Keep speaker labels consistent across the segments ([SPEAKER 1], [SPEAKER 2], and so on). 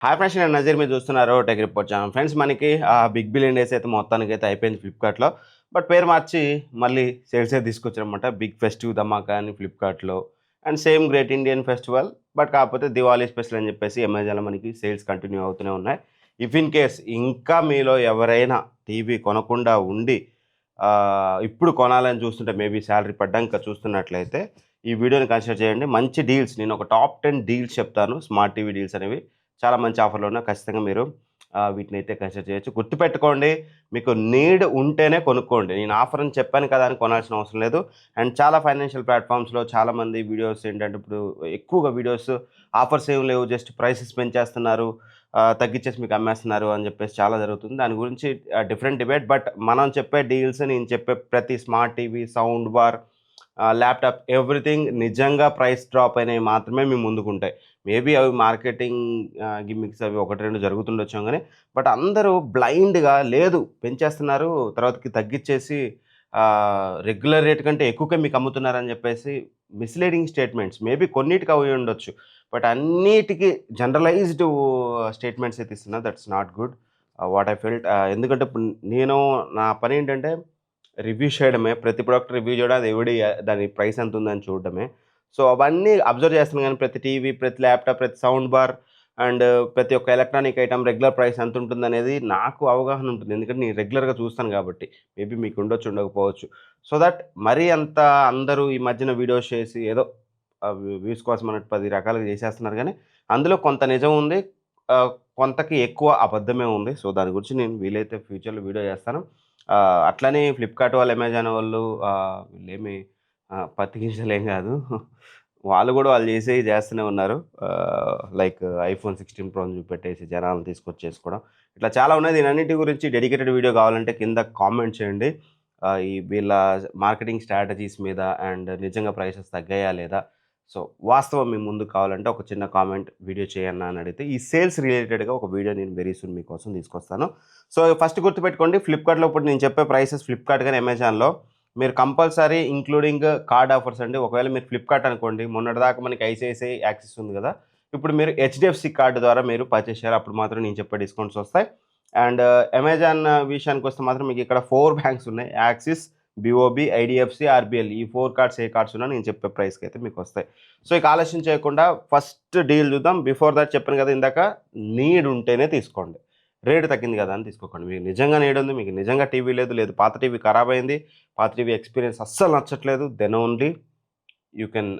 [SPEAKER 1] Hi friends, నేను నజీర్. మీరు చూస్తున్నారు టెక్ రిపోర్ట్ ఛానల్. ఫ్రెండ్స్, మనకి బిగ్ బిలియన్ డేస్ అయితే మొత్తానికైతే అయిపోయింది ఫ్లిప్‌కార్ట్‌లో. బట్ పేరు మార్చి మళ్ళీ సేల్స్ అయితే తీసుకొచ్చారనమాట. బిగ్ ఫెస్టివ్ ధమాకా అని ఫ్లిప్‌కార్ట్‌లో. And same great Indian festival. But కాకపోతే దివాళీ స్పెషల్ అని చెప్పేసి అమెజాన్‌లో మనకి సేల్స్ కంటిన్యూ అవుతూనే ఉన్నాయి. ఇఫ్ ఇన్ కేస్ ఇంకా మీలో ఎవరైనా టీవీ కొనకుండా ఉండి ఇప్పుడు కొనాలని చూస్తుంటే, మేబీ సాలరీ పడ్డాక చూస్తున్నట్లయితే ఈ వీడియోని కన్సిడర్ చేయండి. మంచి డీల్స్, నేను ఒక టాప్ 10 డీల్స్ చెప్తాను. స్మార్ట్ టీవీ డీల్స్ అనేవి చాలా మంచి ఆఫర్‌లో ఉన్నాయి. ఖచ్చితంగా మీరు వీటినైతే కన్సిడర్ చేయొచ్చు. గుర్తుపెట్టుకోండి, మీకు నీడ్ ఉంటేనే కొనుక్కోండి. నేను ఆఫర్ అని చెప్పాను కదా అని కొనాల్సిన అవసరం లేదు. అండ్ చాలా ఫైనాన్షియల్ ప్లాట్‌ఫామ్స్‌లో చాలామంది వీడియోస్ ఏంటంటే, ఇప్పుడు ఎక్కువగా వీడియోస్ ఆఫర్స్ ఏమి లేవు, జస్ట్ ప్రైసెస్ పెంచేస్తున్నారు, తగ్గించేసి మీకు అమ్మేస్తున్నారు అని చెప్పేసి చాలా జరుగుతుంది. దాని గురించి డిఫరెంట్ డిబేట్. బట్ మనం చెప్పే డీల్స్, నేను చెప్పే ప్రతి smart TV, sound bar, laptop, everything నిజంగా ప్రైస్ డ్రాప్ అయినవి మాత్రమే మీ ముందుకుంటాయి. మేబీ అవి మార్కెటింగ్ గిమ్మిక్స్ అవి 1, 2 జరుగుతుండొచ్చేమో గానీ, బట్ అందరూ బ్లైండ్‌గా లేదు పెంచేస్తున్నారు, తర్వాతకి తగ్గిచ్చేసి రెగ్యులర్ రేట్ కంటే ఎక్కువకే మీకు అమ్ముతున్నారని జెప్పేసి మిస్‌లీడింగ్ స్టేట్మెంట్స్. మేబీ కొన్నిటికి అవి ఉండొచ్చు. బట్ అన్నిటికి జనరలైజ్డ్ స్టేట్మెంట్స్ అయితే ఇస్తున్నారు. That's not good. What I felt. ఎందుకంటే ఇప్పుడు నేను, నా పనేంటంటే రివ్యూ చేయడమే. ప్రతి ప్రొడక్ట్ రివ్యూ చేయడం, అది ఎవడి దాని ప్రైస్ ఎంతుందని చూడడమే. సో, అవన్నీ అబ్జర్వ్ చేస్తున్నాను గానీ, ప్రతి టీవీ, ప్రతి ల్యాప్‌టాప్, ప్రతి సౌండ్ బార్ అండ్ ప్రతి ఒక్క ఎలక్ట్రానిక్ ఐటెమ్ రెగ్యులర్ ప్రైస్ ఎంతుంటుందనేది నాకు అవగాహన ఉంటుంది. ఎందుకంటే నేను రెగ్యులర్‌గా చూస్తాను గాబట్టి. మేబీ మీకు ఉండొచ్చు, ఉండకపోవచ్చు. సో దట్ మరీ అంత అందరూ ఈ మధ్యన వీడియోస్ చేసి ఏదో వ్యూస్ కోసం అన్నట్టు 10 రకాలుగా చేసేస్తున్నారు గానీ, అందులో కొంత నిజం ఉంది. కొంతకి ఎక్కువ అబద్ధమే ఉంది. సో, దాని గురించి నేను వీలైతే ఫ్యూచర్‌లో వీడియో చేస్తాను. అట్లని ఫ్లిప్‌కార్ట్ వాళ్ళు, అమెజాన్ వాళ్ళు వీళ్ళేమి పత్తి గింజలేం గాదు. వాళ్ళు గూడా వాళ్ళు చేసేయి చేస్తూనే ఉన్నారు. లైక్ ఐఫోన్ 16 ప్రోని చూపెట్టేసి జనాలను తీసుకొచ్చేసుకోవడం. ఇట్లా చాలా ఉన్నాయి. దీనన్నిటి గురించి డెడికేటెడ్ వీడియో కావాలంటే కింద కామెంట్ చేయండి. ఈ వీళ్ళ మార్కెటింగ్ స్ట్రాటజీస్ మీద అండ్ నిజంగా ప్రైసెస్ తగ్గాయా లేదా? సో, వాస్తవం మీ ముందుకు కావాలంటే ఒక చిన్న కామెంట్, వీడియో చేయన్నా అని అడిగితే ఈ సేల్స్ రిలేటెడ్‌గా ఒక వీడియో నేను వెరీ సూన్ మీకోసం తీసుకొస్తాను. సో, ఫస్ట్ గుర్తుపెట్టుకోండి, ఫ్లిప్‌కార్ట్‌లో ఇప్పుడు నేను చెప్పే ప్రైసెస్ ఫ్లిప్‌కార్ట్ గాని, అమెజాన్‌లో మీరు కంపల్సరీ ఇంక్లూడింగ్ కార్డ్ ఆఫర్స్ అండి. ఒకవేళ మీరు ఫ్లిప్‌కార్ట్ అనుకోండి, మొన్నటిదాకా మనకి ఐసీఐసీఐ యాక్సిస్ ఉంది గదా! ఇప్పుడు మీరు హెచ్‌డీఎఫ్‌సీ కార్డ్ ద్వారా మీరు పర్చేస్ చేయాలి. అప్పుడు మాత్రం నేను చెప్పే డిస్కౌంట్స్ వస్తాయి. అండ్ అమెజాన్ విషయానికొస్తే మాత్రం మీకు ఇక్కడ 4 బ్యాంక్స్ ఉన్నాయి. Axis, BOB, IDFC, RBL. ఈ 4 కార్డ్స్ ఏ కార్డ్స్ ఉన్నా నేను చెప్పే ప్రైస్‌కైతే మీకొస్తాయి. సో, ఇక ఆలస్యం చేయకుండా ఫస్ట్ డీల్ చూద్దాం. బిఫోర్ దట్ చెప్పాను కదా ఇందాక, నీడ్ ఉంటేనే తీసుకోండి. రేట్ తగ్గింది కదా అని తీసుకోకండి. మీకు నిజంగా నీడ్ ఉంది, మీకు నిజంగా టీవీ లేదు, లేదు పాత టీవీ ఖరాబ్ అయింది, పాత టీవీ ఎక్స్‌పీరియన్స్ అస్సలు నచ్చట్లేదు, then only you can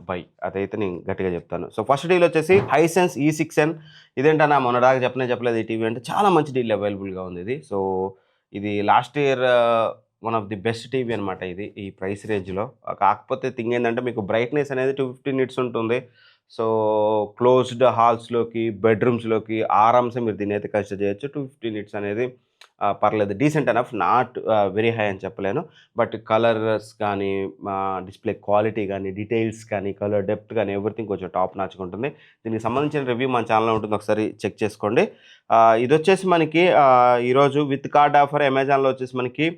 [SPEAKER 1] buy. అదైతే నేను గట్టిగా చెప్తాను. సో, ఫస్ట్ డీల్ వచ్చేసి హైసెన్స్ ఈ6ఎన్. ఇదేంటన్నా మొన్నటిదాకా చెప్పలేదు ఈ టీవీ అంటే, చాలా మంచి డీల్ అవైలబుల్‌గా ఉంది ఇది. సో, ఇది last year one of the best TV అనమాట ఇది, ఈ ప్రైస్ రేంజ్‌లో. కాకపోతే థింగ్ ఏందంటే, మీకు బ్రైట్‌నెస్ అనేది 250 నిట్స్ ఉంటుంది. సో, క్లోజ్డ్ హాల్స్‌లోకి, బెడ్‌రూమ్స్‌లోకి ఆరామ్సే మీరు దీన్నైతే కన్సిడర్ చేయొచ్చు. 250 నిట్స్ అనేది పర్లేదు, decent enough. Not very high అని చెప్పలేను. బట్ కలర్స్ కానీ, డిస్‌ప్లే క్వాలిటీ గానీ, డీటెయిల్స్ కానీ, కలర్ డెప్త్ గానీ, ఎవ్రీథింగ్ కొంచెం టాప్ నాచ్‌గా ఉంటుంది. దీనికి సంబంధించిన రివ్యూ మన ఛానెల్‌లో ఉంటుంది. ఒకసారి చెక్ చేసుకోండి. ఇదొచ్చేసి మనకి ఈరోజు విత్ కార్డ్ ఆఫర్ అమెజాన్‌లో వచ్చేసి మనకి రూ.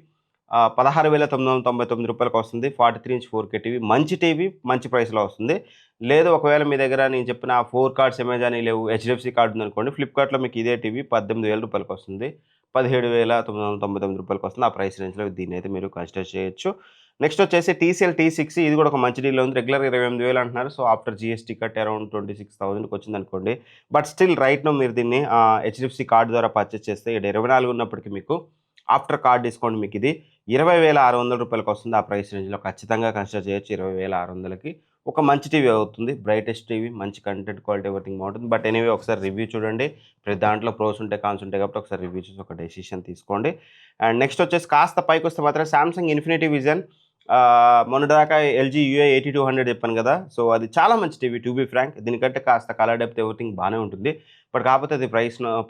[SPEAKER 1] 16,999 వస్తుంది. 43 ఇంచ్ 4K టీవీ. మంచి టీవీ, మంచి ప్రైస్‌లో వస్తుంది. లేదు, ఒకవేళ మీ దగ్గర నేను చెప్పిన 4 కార్డ్స్ అమెజాన్‌యి లేవు, హెచ్‌డీఎఫ్‌సీ కార్డ్ ఉందనుకోండి, ఫ్లిప్‌కార్ట్‌లో మీకు ఇదే టీవీ రూ. 18,000 వస్తుంది. రూ. 17,999 వస్తుంది. ఆ ప్రైస్ రేంజ్‌లో దీన్నైతే మీరు కన్సిడర్ చేయొచ్చు. నెక్స్ట్ వచ్చేసి టీసీఎల్ T6. ఇది కూడా ఒక మంచి డీల్‌లో ఉంది. రెగ్యులర్‌గా 28,000 అంటున్నారు. So, after GST cut around 26,000కి వచ్చిందనుకోండి. బట్ స్టిల్ రైట్ నౌ మీరు దీన్ని హెచ్‌డీఎఫ్‌సీ కార్డ్ ద్వారా పర్చేస్ చేస్తే ఇక్కడ 24 ఉన్నప్పటికీ మీకు ఆఫ్టర్ కార్డ్ డిస్కౌంట్ మీకు ఇది రూ. 20,600 వస్తుంది. ఆ ప్రైస్ రేంజ్‌లో ఖచ్చితంగా కన్సిడర్ చేయొచ్చు. 20,600కి ఒక మంచి టీవీ అవుతుంది. బ్రైటెస్ట్ టీవీ, మంచి కంటెంట్ క్వాలిటీ, ఎవ్రీథింగ్ బాగుంటుంది. బట్ ఎనీవే ఒకసారి రివ్యూ చూడండి. ప్రతి దాంట్లో ప్రోస్ ఉంటాయి, కాన్స్ ఉంటాయి కాబట్టి ఒకసారి రివ్యూ చూసి ఒక డెసిషన్ తీసుకోండి. అండ్ నెక్స్ట్ వచ్చేసి కాస్త పైకొస్తే మాత్రం సామ్సంగ్ ఇన్ఫినిటీ విజన్. మొన్నటిదాకా ఎల్జీ యూఏ 8200 చెప్పాను కదా! సో, అది చాలా మంచి టీవీ, టు బీ ఫ్రాంక్. దీనికంటే కాస్త కలర్ డెప్త్ ఎవ్రీథింగ్ బానే ఉంటుంది. బట్ కాకపోతే అది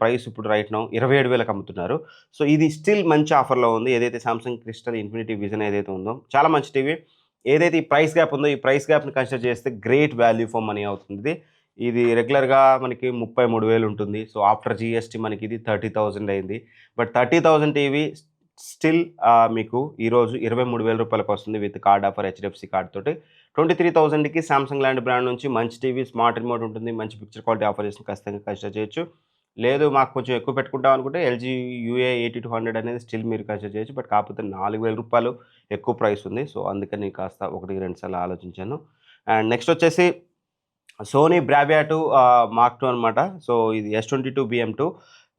[SPEAKER 1] ప్రైస్ ఇప్పుడు రైట్ నౌ 27,000కి అమ్ముతున్నారు. సో, ఇది స్టిల్ మంచి ఆఫర్‌లో ఉంది. ఏదైతే సామ్సంగ్ క్రిస్టల్ ఇన్ఫినిటీ విజన్ ఏదైతే ఉందో చాలా మంచి టీవీ. ఏదైతే ఈ ప్రైస్ గ్యాప్ ఉందో, ఈ ప్రైస్ గ్యాప్‌ని కన్సిడర్ చేస్తే గ్రేట్ వాల్యూ ఫర్ మనీ అవుతుంది. ఇది రెగ్యులర్‌గా మనకి 33,000 ఉంటుంది. సో, ఆఫ్టర్ జీఎస్టీ మనకి ఇది 30,000 అయింది. బట్ 30,000 టీవీ స్టిల్ మీకు ఈరోజు రూ. 23,000 వస్తుంది with card offer HDFC card తోటి. 23,000కి సామ్‌సంగ్ లాంటి బ్రాండ్ నుంచి మంచి టీవీ, స్మార్ట్ రిమోట్ ఉంటుంది. మంచి పిక్చర్ క్వాలిటీ ఆఫర్ చేస్తుంది. ఖచ్చితంగా కన్సిడర్ చేయొచ్చు. లేదు మాకు కొంచెం ఎక్కువ పెట్టుకుంటాం అనుకుంటే ఎల్‌జీ యూఏ 8200 అనేది స్టిల్ మీరు కన్సిడర్ చేయొచ్చు. బట్ కాకపోతే రూ. 4,000 ఎక్కువ ప్రైస్ ఉంది. సో, అందుకని కాస్త ఒకటికి రెండు సార్లు ఆలోచించాను. అండ్ నెక్స్ట్ వచ్చేసి సోనీ బ్రావియా 2 మార్క్ 2 అనమాట. సో, ఇది S22 BM2.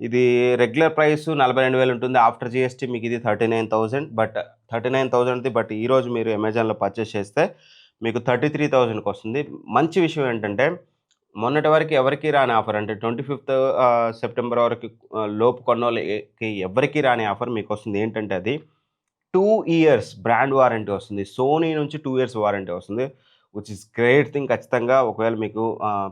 [SPEAKER 1] ఇది రెగ్యులర్ ప్రైస్ 42,000 ఉంటుంది. ఆఫ్టర్ జీఎస్టీ మీకు ఇది 39,000. బట్ 39,000ది బట్ ఈరోజు మీరు అమెజాన్‌లో పర్చేస్ చేస్తే మీకు 33,000కి వస్తుంది. మంచి విషయం ఏంటంటే మొన్నటి వరకు ఎవరికీ రాని ఆఫర్ అంటే 25థ్ సెప్టెంబర్ వరకు లోపు కొన్నోళ్ళకి ఎవ్వరికీ రాని ఆఫర్ మీకొస్తుంది. ఏంటంటే అది 2 ఇయర్స్ బ్రాండ్ వారంటీ వస్తుంది. సోనీ నుంచి 2 ఇయర్స్ వారంటీ వస్తుంది. Which is great thing. ఖచ్చితంగా ఒకవేళ మీకు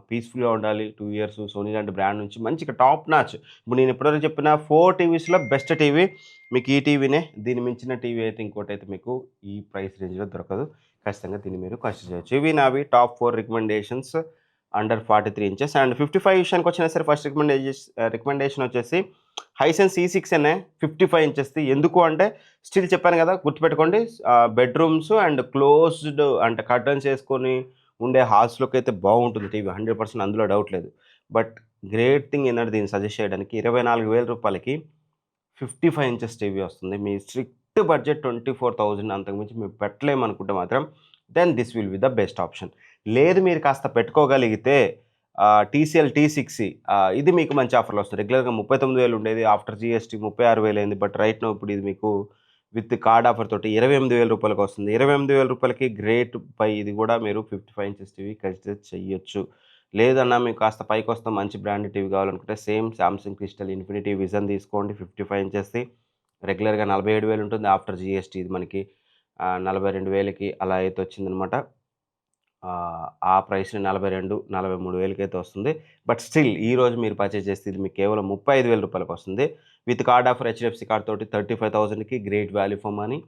[SPEAKER 1] పీస్‌ఫుల్‌గా ఉండాలి 2 ఇయర్స్ సోనీ లాంటి బ్రాండ్ నుంచి మంచిగా టాప్ నాచ్. ఇప్పుడు నేను ఇప్పటివరకు చెప్పిన 4 టీవీస్‌లో బెస్ట్ టీవీ మీకు ఈ టీవీనే. దీన్ని మించిన టీవీ అయితే ఇంకోటైతే మీకు ఈ ప్రైస్ రేంజ్‌లో దొరకదు. ఖచ్చితంగా దీన్ని మీరు కన్సిడర్ చేయొచ్చు. ఇవి నావి top 4 recommendations under 43 inches. And 55 విషయానికొచ్చినా సరే ఫస్ట్ రికమెండేషన్ వచ్చేసి హైసెన్స్ E6 55 ఇంచెస్‌ది. ఎందుకు అంటే స్టిల్ చెప్పాను కదా! గుర్తుపెట్టుకోండి. బెడ్‌రూమ్స్ అండ్ క్లోజ్డ్ అంటే కర్టెన్స్ ఏసుకొని ఉండే హాల్స్‌లోకైతే బాగుంటుంది టీవీ 100% అందులో డౌట్ లేదు. బట్ గ్రేట్ థింగ్ ఏందంటే దీన్ని సజెస్ట్ చేయడానికి రూ. 24,000కి 55 ఇంచెస్ టీవీ వస్తుంది. మీ స్ట్రిక్ట్ బడ్జెట్ 24,000 అంతకుమించి మేము పెట్టలేమనుకుంటే మాత్రం then this will be the best option. లేదు మీరు కాస్త పెట్టుకోగలిగితే టీసీఎల్ T6 ఇది మీకు మంచి ఆఫర్‌లో వస్తుంది. రెగ్యులర్‌గా 39,000 ఉండేది. ఆఫ్టర్ జీఎస్టీ 36,000 అయింది. బట్ రైట్ నౌ ఇప్పుడు ఇది మీకు విత్ కార్డ్ ఆఫర్ తోటి రూ. 28,000కి వస్తుంది. రూ. 28,000కి గ్రేట్ బై ఇది కూడా మీరు 55 ఇంచెస్ టీవీ కన్సిడర్ చెయ్యొచ్చు. లేదన్నా మీకు కాస్త పైకొస్తాం మంచి బ్రాండెడ్ టీవీ కావాలనుకుంటే same Samsung crystal infinity vision తీసుకోండి 55 ఇంచెస్‌ది. రెగ్యులర్‌గా 47,000 ఉంటుంది. ఆఫ్టర్ జీఎస్టీ ఇది మనకి 42,000కి అలా అయితే వచ్చిందనమాట. ఆ ప్రైస్‌ని 42, 43,000కి అయితే వస్తుంది. బట్ స్టిల్ ఈరోజు మీరు పర్చేజ్ చేస్తే ఇది మీకు కేవలం రూ. 35,000కి వస్తుంది. With card offer HDFC card తోటి 35,000కి great value for money.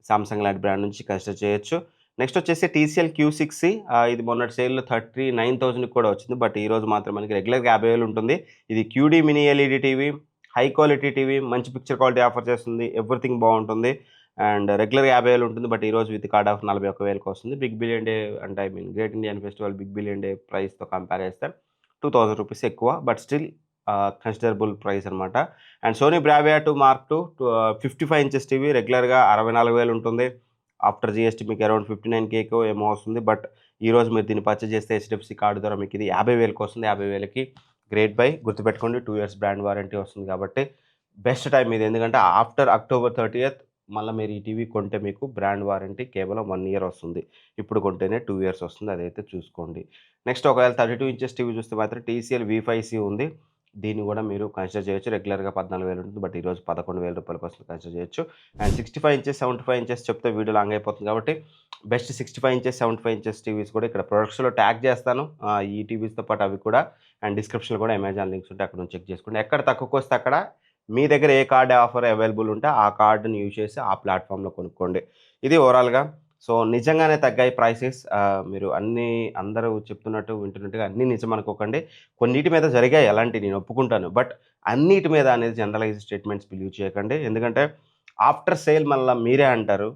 [SPEAKER 1] Samsung లాంటి బ్రాండ్ నుంచి కన్సిడర్ చేయొచ్చు. నెక్స్ట్ వచ్చేసి టీసీఎల్ Q6 ఇది మొన్నటి సేల్‌లో 39,000కి కూడా వచ్చింది. బట్ ఈరోజు మాత్రం మనకి రెగ్యులర్‌గా 50,000 ఉంటుంది. ఇది QD mini LED TV, high quality TV, మంచి పిక్చర్ క్వాలిటీ ఆఫర్ చేస్తుంది. ఎవ్రీథింగ్ బాగుంటుంది. అండ్ రెగ్యులర్‌గా 50,000 ఉంటుంది. బట్ ఈరోజు విత్ కార్డ్ ఆఫర్ 41,000కి వస్తుంది. బిగ్ బిలియన్ డే అంటే I mean great Indian festival big billion day ప్రైస్‌తో కంపేర్ చేస్తే రూ. 2,000 ఎక్కువ. బట్ స్టిల్ కన్సిడరబుల్ ప్రైస్ అనమాట. And Sony Bravia 2 mark 2 55 inches TV రెగ్యులర్‌గా 64,000 ఉంటుంది. ఆఫ్టర్ జీఎస్టీ మీకు అరౌండ్ 59,000కో ఏమో వస్తుంది. బట్ ఈరోజు మీరు దీన్ని పర్చేజ్ చేస్తే హెచ్‌డిఎఫ్‌సి కార్డ్ ద్వారా మీకు ఇది 50,000కి వస్తుంది. 50,000కి గ్రేట్ బై. గుర్తుపెట్టుకోండి 2 ఇయర్స్ బ్రాండ్ వారంటీ వస్తుంది కాబట్టి బెస్ట్ టైం ఇది. ఎందుకంటే ఆఫ్టర్ అక్టోబర్ 30థ్ మళ్ళా మీరు ఈ టీవీ కొంటే మీకు బ్రాండ్ వారంటీ కేవలం 1 ఇయర్ వస్తుంది. ఇప్పుడు కొంటేనే 2 ఇయర్స్ వస్తుంది. అదైతే చూసుకోండి. నెక్స్ట్ ఒకవేళ 32 ఇంచెస్ టీవీ చూస్తే మాత్రం టీసీఎల్ V5C ఉంది. దీన్ని కూడా మీరు కన్సిడర్ చేయొచ్చు. రెగ్యులర్‌గా 14,000 ఉంటుంది. బట్ ఈరోజు రూ. 11,000కి వస్తుంది. కన్సిడర్ చేయొచ్చు. అండ్ 65 ఇంచెస్, 75 ఇంచెస్ చెప్తే వీడియో లాంగ్ అయిపోతుంది కాబట్టి బెస్ట్ 65 ఇంచెస్, 75 ఇంచెస్ టీవీస్ కూడా ఇక్కడ ప్రొడక్ట్స్‌లో ట్యాగ్ చేస్తాను. ఈ టీవీస్‌తో పాటు అవి కూడా. అండ్ డిస్క్రిప్షన్‌లో కూడా అమెజాన్ లింక్స్ ఉంటాయి. అక్కడ నుంచి చెక్ చేసుకోండి. ఎక్కడ తక్కువకొస్తే అక్కడ మీ దగ్గర ఏ కార్డ్ ఆఫర్ అవైలబుల్ ఉంటే ఆ కార్డ్‌ని యూజ్ చేసి ఆ ప్లాట్‌ఫామ్‌లో కొనుక్కోండి. ఇది ఓవరాల్‌గా. సో, నిజంగానే తగ్గాయి ప్రైసెస్. మీరు అందరూ చెప్తున్నట్టు, వింటున్నట్టుగా అన్నీ నిజం అనుకోకండి. కొన్నిటి మీద జరిగాయి అలాంటివి నేను ఒప్పుకుంటాను. బట్ అన్నిటి మీద అనేది జనరలైజ్డ్ స్టేట్మెంట్స్ బిలీవ్ చేయకండి. ఎందుకంటే ఆఫ్టర్ సేల్ మళ్ళా మీరే అంటారు.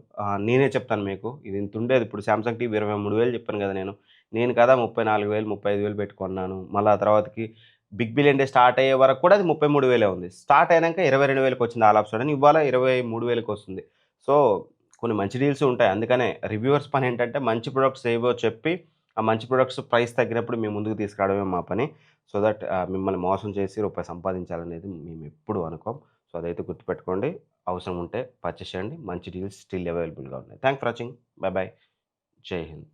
[SPEAKER 1] నేనే చెప్తాను మీకు. ఇది ఇంతుండేది. ఇప్పుడు సామ్‌సంగ్ టీవీ 23,000 చెప్పాను కదా నేను. నేను కదా 34,000, 35,000 పెట్టి కొన్నాను. మళ్ళా ఆ తర్వాతకి బిగ్ బిలియన్ డే స్టార్ట్ అయ్యే వరకు కూడా అది 33,000 ఉంది. స్టార్ట్ అయినాక 22,000కి వచ్చింది ఆల్ ఆఫ్ సడెన్. ఇవాళ 23,000కి వస్తుంది. సో, కొన్ని మంచి డీల్స్ ఉంటాయి. అందుకనే రివ్యూవర్స్ పని ఏంటంటే మంచి ప్రొడక్ట్స్ ఏవో చెప్పి, ఆ మంచి ప్రొడక్ట్స్ ప్రైస్ తగ్గినప్పుడు మీ ముందుకు తీసుకురావడమే మా పని. సో దట్ మిమ్మల్ని మోసం చేసి రూపాయి సంపాదించాలనేది మేమెప్పుడు అనుకోం. సో, అదైతే గుర్తుపెట్టుకోండి. అవసరం ఉంటే పర్చేస్ చేయండి. మంచి డీల్స్ స్టిల్ అవైలబుల్‌గా ఉన్నాయి. Thanks for watching. By by. జై హింద్.